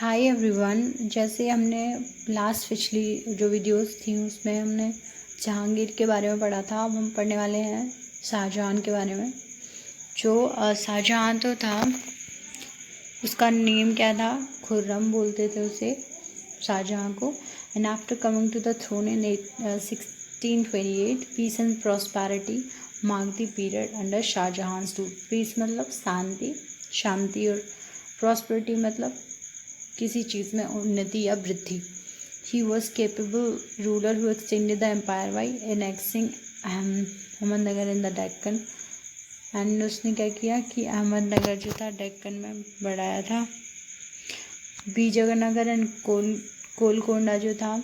Hi everyone. जैसे हमने last पिछली जो वीडियोस थी उसमें हमने जहांगीर के बारे में पढ़ा था, अब हम पढ़ने वाले हैं शाहजहां के बारे में। जो शाहजहां तो था, उसका नेम क्या था, खुर्रम बोलते थे उसे, शाहजहां को। And after coming to the throne in 1628 peace and prosperity mark the period under Shahjahan rule. Peace मतलब शांति और प्रॉस्पेरिटी मतलब किसी चीज़ में उन्नति या वृद्धि। He was capable ruler who extended the empire by annexing Ahmednagar in the Deccan. एंड उसने क्या किया कि अहमदनगर जो था डेक्कन में बढ़ाया था। विजयनगर एंड गोलकोंडा जो था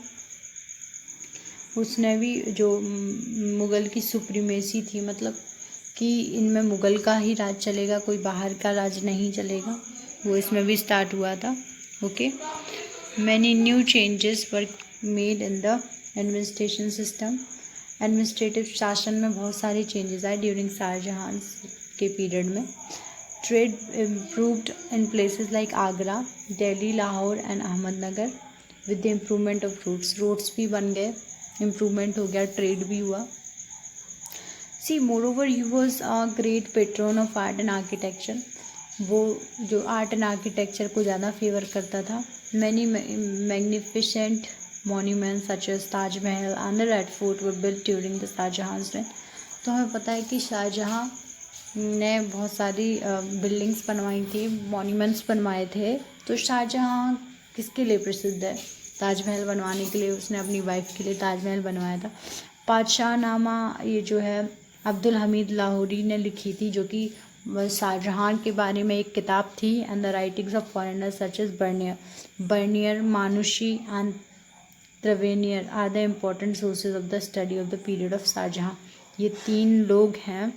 उसने भी, जो मुग़ल की सुप्रीमेसी थी, मतलब कि इनमें मुग़ल का ही राज चलेगा, कोई बाहर का राज नहीं चलेगा, वो इसमें भी स्टार्ट हुआ था। Okay, many new changes were made in the administration system. Administrative शासन में बहुत सारे चेंजेस आए ड्यूरिंग शाहजहां के पीरियड में। Trade improved in places like Agra, Delhi, Lahore and Ahmednagar with the improvement of roads भी बन गए, इम्प्रूवमेंट हो गया, ट्रेड भी हुआ। See moreover he was a great patron of art and architecture. वो जो आर्ट एंड आर्किटेक्चर को ज़्यादा फेवर करता था। Many magnificent monuments such as Taj Mahal and the Red Fort were built during the Shahjahan's reign. तो हमें पता है कि शाहजहां ने बहुत सारी बिल्डिंग्स बनवाई थी, मॉन्यूमेंट्स बनवाए थे। तो शाहजहां किसके लिए प्रसिद्ध है? ताजमहल बनवाने के लिए। उसने अपनी वाइफ के लिए ताजमहल बनवाया था। पादशाहनामा ये जो है अब्दुल हमीद लाहौरी ने लिखी थी, जो कि शाहजहां के बारे में एक किताब थी। And the writings of foreigners such as Bernier, Manucci and Tavernier are the important sources of the study of the period of Shahjahan. ये 3 लोग हैं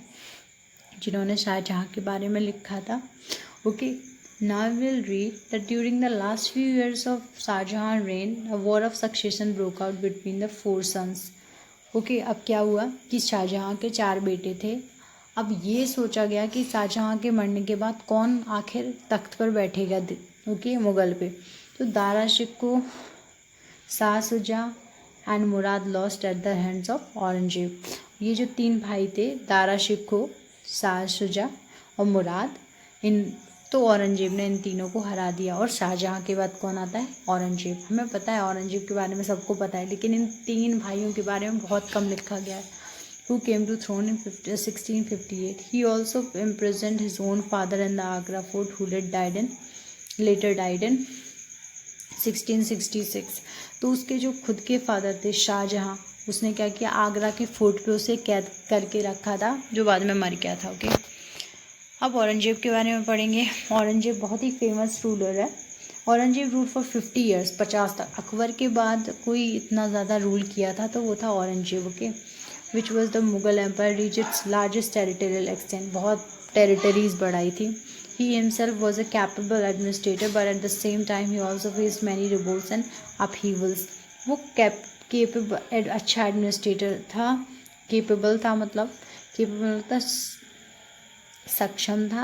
जिन्होंने शाहजहां के बारे में लिखा था। Okay, now we'll read that during the last few years of Shahjahan reign, a war of succession broke out between the 4 sons. Okay, अब क्या हुआ कि शाहजहां के 4 बेटे थे। अब ये सोचा गया कि शाहजहां के मरने के बाद कौन आखिर तख्त पर बैठेगा, ओके, मुग़ल पे। तो Dara Shikoh, Shah Shuja and Murad lost at the hands of Aurangzeb. ये जो 3 भाई थे, दारा शिकोह, शाह शुजा और मुराद, इन तो औरंगजेब ने इन तीनों को हरा दिया। और शाहजहां के बाद कौन आता है? औरंगजेब। हमें पता है औरंगजेब के बारे में, सबको पता है, लेकिन इन 3 भाइयों के बारे में बहुत कम लिखा गया है। Who came to throne in 1658. He also imprisoned his own father in the Agra fort, who later died in 1666. तो उसके जो खुद के फादर थे शाहजहां, उसने क्या किया, आगरा के फोर्ट पे उसे कैद करके रखा था, जो बाद में मर गया था। ओके, अब औरंगजेब के बारे में पढ़ेंगे। औरंगजेब बहुत ही फेमस रूलर है। औरंगजेब रूल फॉर 50 ईयर्स, 50 तक। अकबर के बाद कोई इतना ज़्यादा रूल किया था तो वो था Aurangzeb. Okay, which was the Mughal Empire reached its largest territorial extent. बहुत टेरिटरीज बढ़ाई थी। He himself was a capable administrator, but at the same time he also faced many revolts and upheavals. वो capable अच्छा administrator था। Capable था मतलब सक्षम था,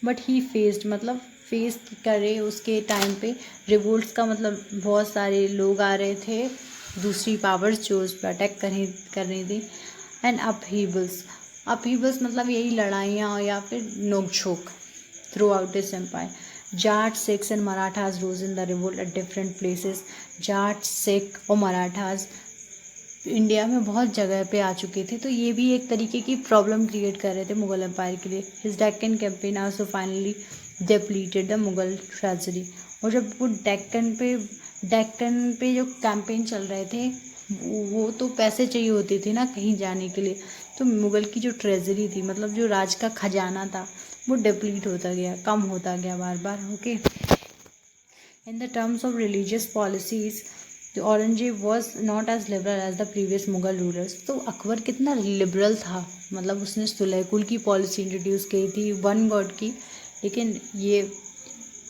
बट ही फेस्ड मतलब फेस करे उसके टाइम पे रिवोल्ट्स का, मतलब बहुत सारे लोग आ रहे थे, दूसरी पावर्स जो उस पर अटैक कर रही थी। एंड अपहीबल्स मतलब यही लड़ाइयाँ या फिर नोक-झोंक throughout this empire. Jat, Sikhs and Marathas rose in the revolt at different places. Jat, Sikh और मराठास इंडिया में बहुत जगह पे आ चुके थे, तो ये भी एक तरीके की प्रॉब्लम क्रिएट कर रहे थे मुग़ल एम्पायर के लिए। His Deccan campaign also finally depleted the Mughal treasury. और जब वो डेक्कन पे जो कैंपेन चल रहे थे, वो तो पैसे चाहिए होते थे ना कहीं जाने के लिए, तो मुग़ल की जो ट्रेजरी थी, मतलब जो राज का खजाना था, वो डिप्लीट होता गया, कम होता गया बार बार। Okay, in the terms of religious policies Aurangzeb was not as liberal as the previous Mughal rulers. तो अकबर कितना लिबरल था, मतलब उसने सुलह-कुल की पॉलिसी इंट्रोड्यूस की थी, 1 गॉड की, लेकिन ये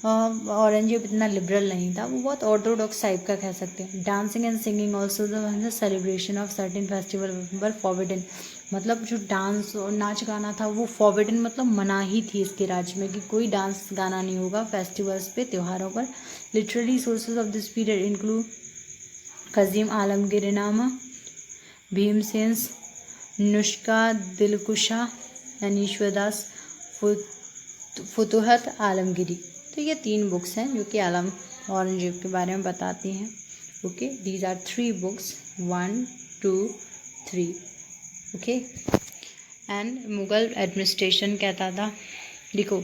औरंगजेब इतना लिबरल नहीं था, वो बहुत ऑर्थोडॉक्स टाइप का कह सकते हैं। Dancing and singing also the celebration of certain festival were forbidden. मतलब जो डांस और नाच गाना था वो फॉरबिडन, मतलब मनाही थी इसके राज्य में कि कोई डांस गाना नहीं होगा फेस्टिवल्स पे, त्योहारों पर। Literary sources of this period include Kazim Alamgirnama, Bhimsen, Nuskha Dilkusha, ईश्वर दास फुतुहत आलमगीरी। तो ये 3 बुक्स हैं जो कि आलम औरंगजेब के बारे में बताती हैं। Okay, these are 3 books, 1 2 3। Okay, and Mughal administration कहता था, देखो,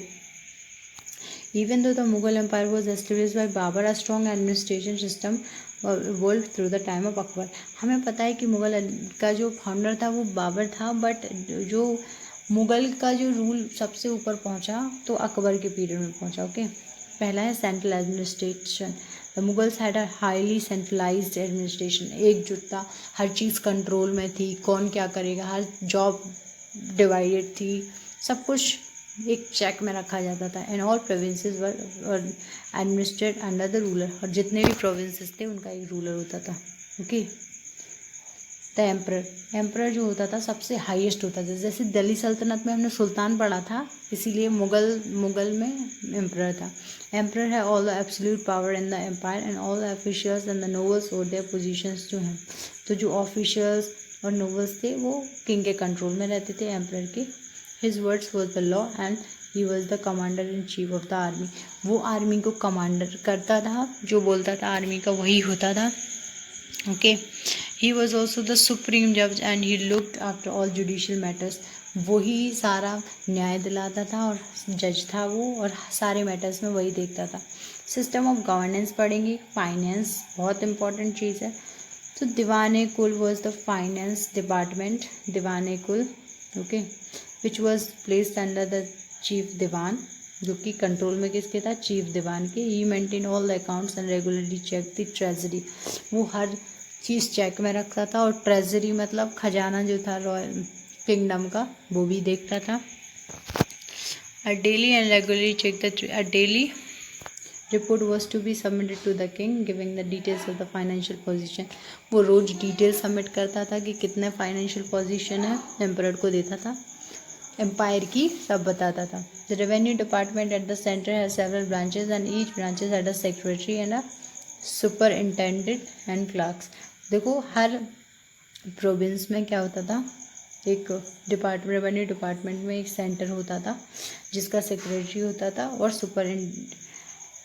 even though the Mughal Empire was established by Babur, a strong administration system evolved through the time of Akbar। हमें पता है कि मुगल का जो फाउंडर था वो बाबर था, बट जो मुगल का जो रूल सबसे ऊपर पहुंचा तो अकबर के पीरियड में पहुंचा। ओके, पहला है central administration. The Mughals had a highly centralised administration, एकजुटता, हर चीज़ कंट्रोल में थी, कौन क्या करेगा, हर जॉब डिवाइडेड थी, सब कुछ एक चेक में रखा जाता था। And all provinces were administered under the ruler, और जितने भी प्रोविंसेस थे उनका एक रूलर होता था। ओके, द एम्परर जो होता था सबसे हाईएस्ट होता था। जैसे दिल्ली सल्तनत में हमने सुल्तान पढ़ा था, इसीलिए मुगल में एम्परर था। एम्परर है all the absolute power in the empire and all the officials and the nobles और देयर पोजीशंस जो हैं। तो जो ऑफिशियल्स और नोबल्स थे वो किंग के कंट्रोल में रहते थे, एम्परर के। His words was the law and he was the commander in chief of the army। वो आर्मी को कमांडर करता था, जो बोलता था आर्मी का वही होता था। Okay, he was also the supreme judge and he looked after all judicial matters। वही सारा न्याय दिलाता था और जज था वो, और सारे मैटर्स में वही देखता था। सिस्टम ऑफ गवर्नेंस पढ़ेंगे। फाइनेंस बहुत इंपॉर्टेंट चीज़ है। तो दीवाने कुल was the finance department, Diwane Kul. Okay, which was placed under the chief Diwan, जो कि कंट्रोल में किसके था, चीफ दीवान के। He maintain all the accounts and regularly check the treasury, वो हर चीज़ चेक में रखता था, और ट्रेजरी मतलब खजाना जो था रॉयल किंगडम का, वो भी देखता था। A daily and regularly check the a daily report was to be submitted to the king giving the details of the financial position. वो रोज डिटेल सबमिट करता था कि कितने फाइनेंशियल पोजीशन है, एम्परर को देता था, एम्पायर की सब बताता था। The revenue department at the centre has several branches and each branches had a secretary and a superintendent and clerks. देखो, हर प्रोविंस में क्या होता था, एक डिपार्टमेंट, रेवेन्यू डिपार्टमेंट में एक सेंटर होता था जिसका सेक्रेटरी होता था और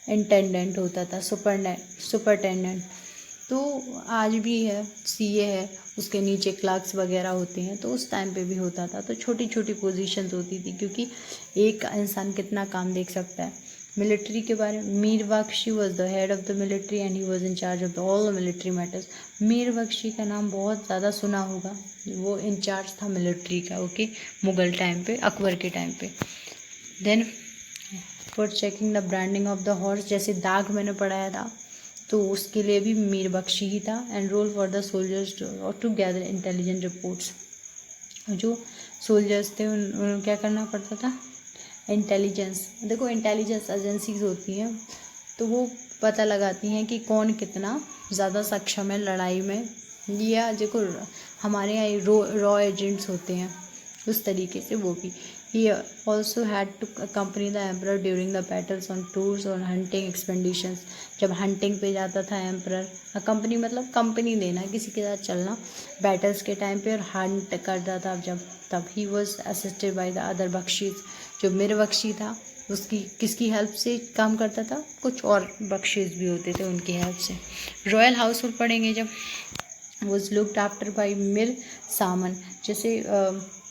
इंटेंडेंट होता था, सुपरटेंडेंट। तो आज भी है, सीए है, उसके नीचे क्लर्क्स वगैरह होते हैं, तो उस टाइम पे भी होता था। तो छोटी छोटी पोजीशंस होती थी, क्योंकि एक इंसान कितना काम देख सकता है। मिलिट्री के बारे में, Mir Bakshi was the head of the military and he was in charge of all the military matters. Mir Bakshi का नाम बहुत ज़्यादा सुना होगा, वो इंचार्ज था मिलिट्री का। ओके, मुगल टाइम पे, अकबर के टाइम पे। Then for checking the branding of the horse, जैसे दाग मैंने पढ़ाया था, तो उसके लिए भी मीर बख्शी ही था। And role for the soldiers to gather intelligent reports, जो सोल्जर्स थे उन्हें क्या करना पड़ता था, इंटेलिजेंस। देखो, इंटेलिजेंस एजेंसीज होती हैं, तो वो पता लगाती हैं कि कौन कितना ज़्यादा सक्षम है लड़ाई में, या देखो हमारे यहाँ रॉ एजेंट्स होते हैं, उस तरीके से वो भी। He also had to accompany the emperor during the battles on tours और hunting expeditions। जब हंटिंग पे जाता था एम्परर, अकम्पनी मतलब कंपनी देना, किसी के साथ चलना बैटल्स के टाइम पे, और हंट करता था जब, तब he was assisted by the other Bakhshis. जो मीर बख्शी था उसकी किसकी हेल्प से काम करता था, कुछ और बख्शीस भी होते थे उनकी हेल्प से। रॉयल हाउस होल्ड पढ़ेंगे जब, was looked after by Mir Saman. जैसे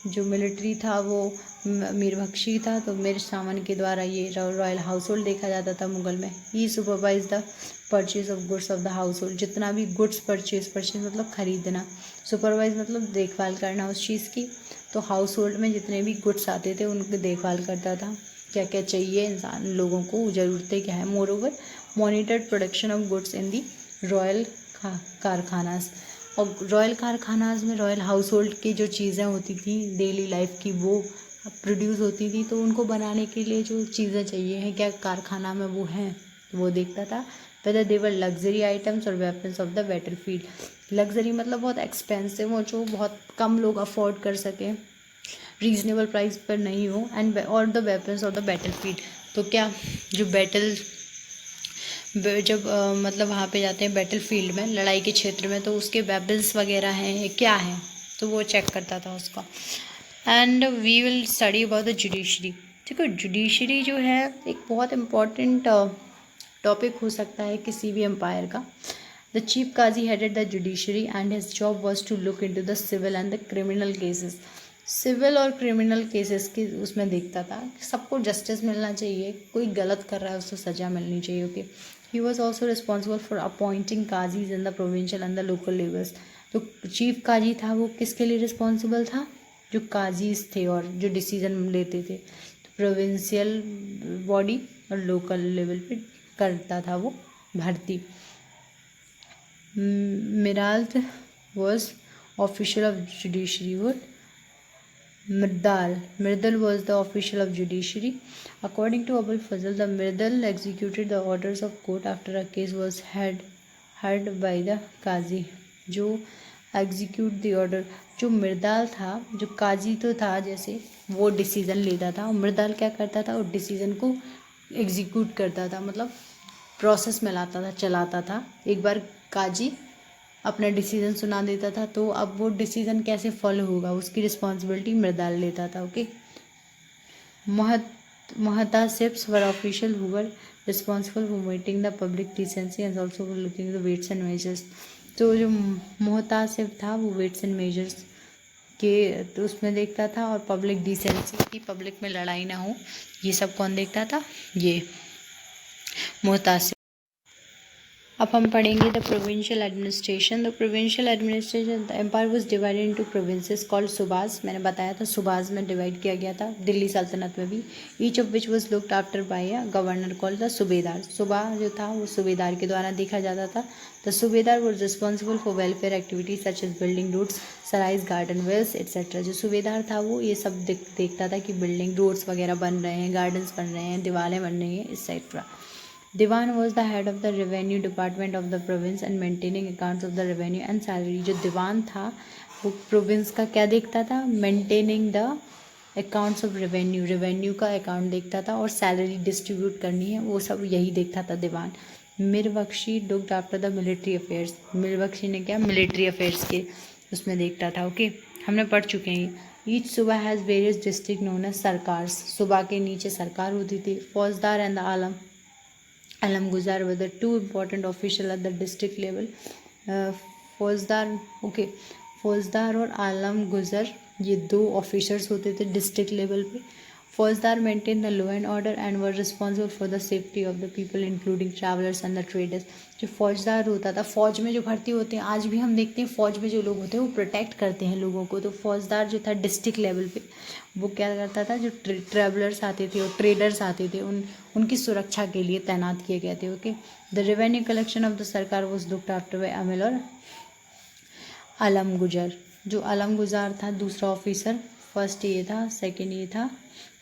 जो मिलिट्री था वो मीर बख्शी था, तो मीर सामन के द्वारा ये रॉयल हाउस होल्ड देखा जाता था मुगल में। He supervise the purchase of goods of the household, जितना भी गुड्स परचेज मतलब खरीदना, सुपरवाइज मतलब देखभाल करना उस चीज़ की। तो हाउस होल्ड में जितने भी गुड्स आते थे उनकी देखभाल करता था, क्या क्या चाहिए इंसान लोगों को, ज़रूरतें क्या है। Moreover monitored production of goods in the royal karkhanas, और रॉयल कारखानाज में रॉयल हाउस होल्ड की जो चीज़ें होती थी डेली लाइफ की, वो प्रोड्यूस होती थी, तो उनको बनाने के लिए जो चीज़ें चाहिए हैं क्या कारखाना में वो हैं, वो देखता था। whether they were luxury items और weapons of the battlefield. Luxury मतलब बहुत एक्सपेंसिव हो, जो बहुत कम लोग अफोर्ड कर सकें, रीजनेबल प्राइस पर नहीं हो, एंड और the weapons of the battlefield. तो क्या जो जब मतलब वहाँ पे जाते हैं बैटल फील्ड में, लड़ाई के क्षेत्र में, तो उसके वेपन्स वगैरह हैं क्या हैं, तो वो चेक करता था उसका। And we will study about the judiciary. देखो जुडिशरी जो है एक बहुत इम्पॉर्टेंट टॉपिक हो सकता है किसी भी एम्पायर का। The chief qazi headed the judiciary and his job was to look into the civil and the criminal cases. Civil और क्रिमिनल केसेस की उसमें देखता था कि सबको जस्टिस मिलना चाहिए, कोई गलत कर रहा है उसको सज़ा मिलनी चाहिए। Okay, he was also responsible for appointing Qazis in the provincial and the local levels. तो चीफ काजी था वो किसके लिए रिस्पॉन्सिबल था? जो काजीज थे और जो डिसीजन लेते थे, तो प्रोविंशियल बॉडी और लोकल लेवल पे करता था वो भर्ती। मिराल्ट वॉज ऑफिशियल ऑफ जुडिशरी। वो Mirdal was the official of judiciary. According to Abul Fazl, the Mirdal executed the orders of court after a case was heard by the Qazi. जो execute the order, जो मिर्दाल था, जो काजी तो था जैसे, वो decision लेता था, और मिर्दाल क्या करता था, उस डिसीज़न को एग्जीक्यूट करता था, मतलब प्रोसेस में लाता था, चलाता था। एक बार काजी अपना डिसीज़न सुना देता था, तो अब वो डिसीज़न कैसे फॉलो होगा उसकी रिस्पॉन्सिबिलिटी मिर्दाल लेता था। Okay, Muhtasibs were official who were responsible for maintaining the public decency and also for looking the weights and measures. तो जो मुहतासिब था वो वेट्स एंड मेजर्स के तो उसमें देखता था, और पब्लिक डिसेंसी की, पब्लिक में लड़ाई ना हो, ये सब कौन देखता था? ये मुहतासिब। अब हम पढ़ेंगे the provincial administration. The provincial administration, the empire was divided into provinces called subas. मैंने बताया था सूबास में डिवाइड किया गया था, दिल्ली सल्तनत में भी। Each of which was looked after bye a governor called the सूबेदार। सूबा जो था वो सूबेदार के द्वारा देखा जाता था। The Subedar was responsible for welfare activities such as building roads, sarais, garden, wells etcetera. जो सूबेदार था वो ये सब देखता था कि बिल्डिंग, रोड्स वगैरह बन रहे हैं, गार्डन्स बन रहे हैं, दीवारें बन रही हैं, etcetera. Diwan was the head of the revenue department of the province and maintaining accounts of the revenue and salary. जो दीवान था वो प्रोविंस का क्या देखता था? Maintaining the accounts of revenue, revenue का अकाउंट देखता था, और सैलरी डिस्ट्रीब्यूट करनी है वो सब यही देखता था Diwan. Mir Bakhshi looked after the military affairs. Mir Bakhshi ने क्या मिलिट्री अफेयर्स के उसमें देखता था। ओके, हमने पढ़ चुके हैं। Each suba has various district known as sarkar. सूबा के नीचे सरकार होती थी। Faujdar and the Amalguzar were the two important official at the district level. फौजदार, ओके, फौजदार और आलमगुजर ये दो ऑफिसर्स होते थे डिस्ट्रिक्ट लेवल पे। फौजदार maintain the law and order and were responsible for the safety of the people including travellers and the traders. जो फौजदार होता था, फौज में जो भर्ती होते हैं, आज भी हम देखते हैं फौज में जो लोग होते हैं वो प्रोटेक्ट करते हैं लोगों को। तो फौजदार जो था डिस्ट्रिक्ट लेवल पे वो क्या करता था, जो ट्रैवलर्स आते थे और ट्रेडर्स आते थे उनकी सुरक्षा के लिए तैनात किए गए थे। Okay, the revenue collection of the सरकार वॉज लुक्ड आफ्टर बाय अमील और आलमगुजर। जो आलमगुजार था दूसरा ऑफिसर, फर्स्ट ये था, सेकंड ये था।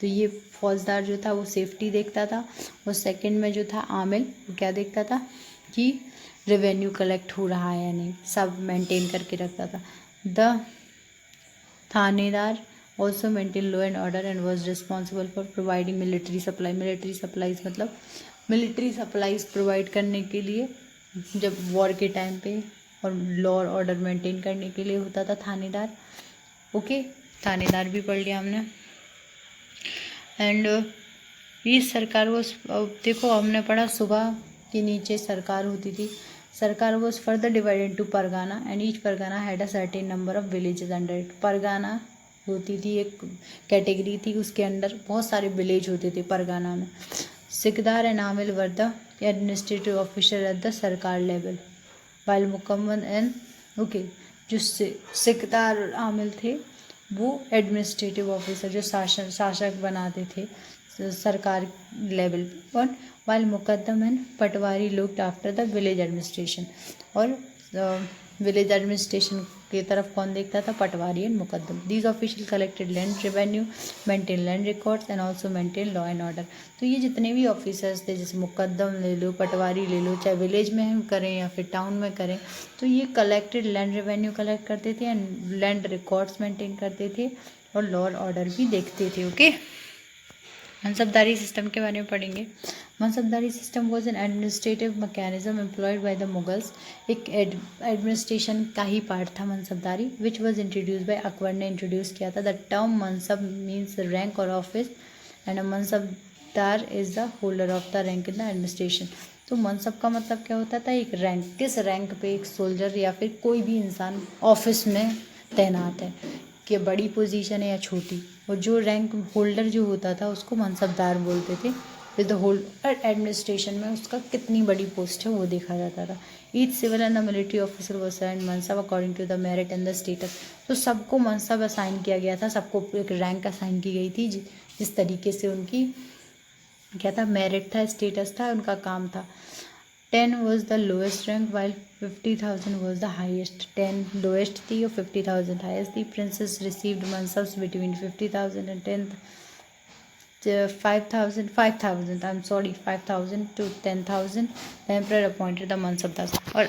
तो ये फौजदार जो था वो सेफ्टी देखता था, और सेकंड में जो था आमिल वो क्या देखता था कि रेवेन्यू कलेक्ट हो रहा है या नहीं, सब मेंटेन करके रखता था। द थानेदार also maintain law and order and was responsible for providing military supply. Military supplies मतलब मिलिट्री सप्लाईज प्रोवाइड करने के लिए, जब वॉर के टाइम पे, और लॉ और ऑर्डर मेंटेन करने के लिए होता था थानेदार। ओके, थानेदार भी पढ़ लिया हमने। एंड ये सरकार वो, देखो हमने पढ़ा सुबह के नीचे सरकार होती थी। Sarkar was further divided to pargana and each pargana had a certain number of villages under it. परगाना होती थी एक कैटेगरी थी, उसके अंदर बहुत सारे विलेज होते थे परगाना में। सिकदार and Aamil were the administrative officer at the सरकार लेवल वाइल मुकम्मल एंड, ओके, जो सिकदार और आमिल थे वो एडमिनिस्ट्रेटिव ऑफिसर, जो शासक बनाते थे सरकार लेवल पे। और while Muqaddam and Patwari looked after the village administration, और विलेज एडमिनिस्ट्रेशन की तरफ कौन देखता था? Patwari and Muqaddam. These official collected land revenue, maintain land records and also maintain law and order. तो ये जितने भी ऑफिसर्स थे, जैसे मुकद्दम ले लो, पटवारी ले लो, चाहे विलेज में हम करें या फिर टाउन में करें, तो ये कलेक्टेड लैंड रेवेन्यू कलेक्ट करते थे एंड लैंड रिकॉर्ड्स मेंटेन करते थे और लॉ और ऑर्डर भी देखते थे। ओके, मनसबदारी सिस्टम के बारे में पढ़ेंगे। Mansabdari system was an administrative mechanism employed by the Mughals. एक एडमिनिस्ट्रेशन का ही पार्ट था Mansabdari, which was introduce by Akbar ने इंट्रोड्यूस किया था। The term mansab means rank और office and a mansabdar is the holder of the rank in the administration. तो मनसब का मतलब क्या होता था? एक रैंक। किस रैंक पे एक सोल्जर या फिर कोई भी इंसान ऑफिस में तैनात है, कि बड़ी पोजीशन है या छोटी, और जो रैंक होल्डर जो होता था उसको मनसबदार बोलते थे। विद द होल एडमिनिस्ट्रेशन में उसका कितनी बड़ी पोस्ट है वो देखा जाता था। Each civil and the military officer was assigned mansab according to the merit and the status. तो सबको मनसब असाइन किया गया था, सबको एक रैंक असाइन की गई थी, जिस तरीके से उनकी क्या था, मेरिट था, स्टेटस था, उनका काम था। 10 was the lowest rank while 50,000 was the highest. 10 lowest थी और 50,000 highest थी. Princess received mansabs between 50,000 and 5,000 I'm sorry 5,000 to 10,000. The emperor appointed the mansabdars. और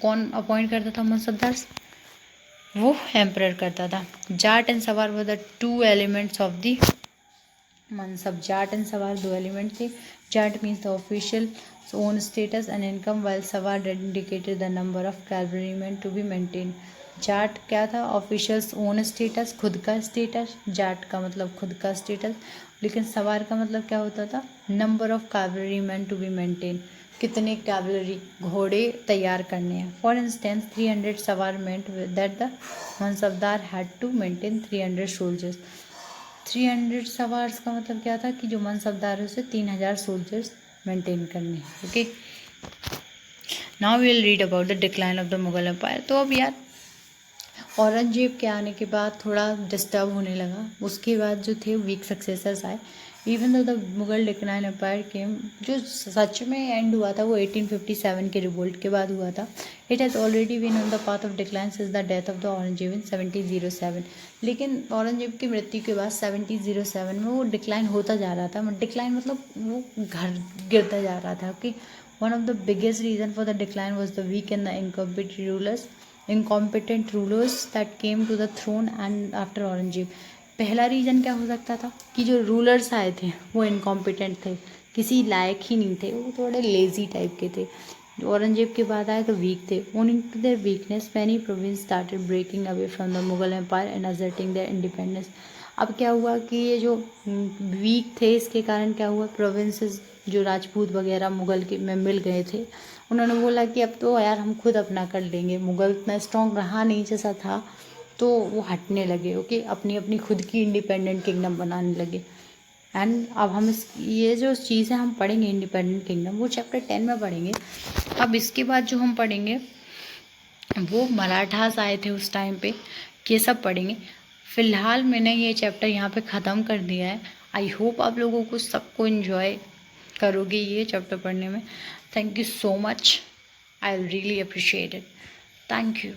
कौन अपॉइंट करता था mansabdars? वो एम्परर करता था। Zat and sawar were the two elements of the mansab. Zat and sawar दो एलिमेंट थे। Zat means the official own status and income, while Sawar indicated the number of cavalrymen to be maintained. Jat क्या था? ऑफिशियल्स ओन स्टेटस, खुद का status. Jat का मतलब खुद का स्टेटस, लेकिन सवार का मतलब क्या होता था? Number of cavalryman to be maintain, कितने कैवलरी घोड़े तैयार करने हैं। For instance 300 sawar meant that the mansabdar had to maintain 300 soldiers. 300 sawars का मतलब क्या था? कि जो मनसबदार है उसे 3000 सोल्जर्स मेंटेन करने। Okay, now we will read about the decline of the Mughal empire. तो अब यार औरंगजेब के आने के बाद थोड़ा डिस्टर्ब होने लगा, उसके बाद जो थे वीक सक्सेसर्स आए। Even though the Mughal decline empire came, जो सच में एंड हुआ था वो 1857 के रिवोल्ट के बाद हुआ था। It has already been on the path of decline since the death of the Aurangzeb in 1707। लेकिन औरंगजेब की मृत्यु के बाद 1707 में वो डिक्लाइन होता जा रहा था। डिक्लाइन मतलब वो घर गिरता जा रहा था। Okay, one of the biggest reason for the decline was the weak and the incompetent rulers that came to the throne and after Aurangzeb. पहला रीज़न क्या हो सकता था? कि जो रूलर्स आए थे वो इनकॉम्पिटेंट थे, किसी लायक ही नहीं थे, वो थोड़े लेजी टाइप के थे। जो औरंगजेब के बाद आए तो वीक थे। Owing to their weakness many province started breaking away from the Mughal empire and asserting their independence. अब क्या हुआ कि ये जो वीक थे, इसके कारण क्या हुआ, प्रोविंसेस जो राजपूत वगैरह मुगल के में मिल गए थे, उन्होंने बोला कि अब तो यार हम खुद अपना कर लेंगे। मुगल इतना स्ट्रॉन्ग रहा नहीं जैसा था, तो वो हटने लगे। ओके, अपनी अपनी खुद की इंडिपेंडेंट किंगडम बनाने लगे। एंड अब हम ये जो चीज़ें हम पढ़ेंगे इंडिपेंडेंट किंगडम, वो चैप्टर 10 में पढ़ेंगे। अब इसके बाद जो हम पढ़ेंगे वो मराठास आए थे उस टाइम पे, ये सब पढ़ेंगे। फ़िलहाल मैंने ये चैप्टर यहाँ पे ख़त्म कर दिया है। आई होप आप लोगों को सबको इन्जॉय करोगे ये चैप्टर पढ़ने में। Thank you so much, I really appreciate it. Thank you.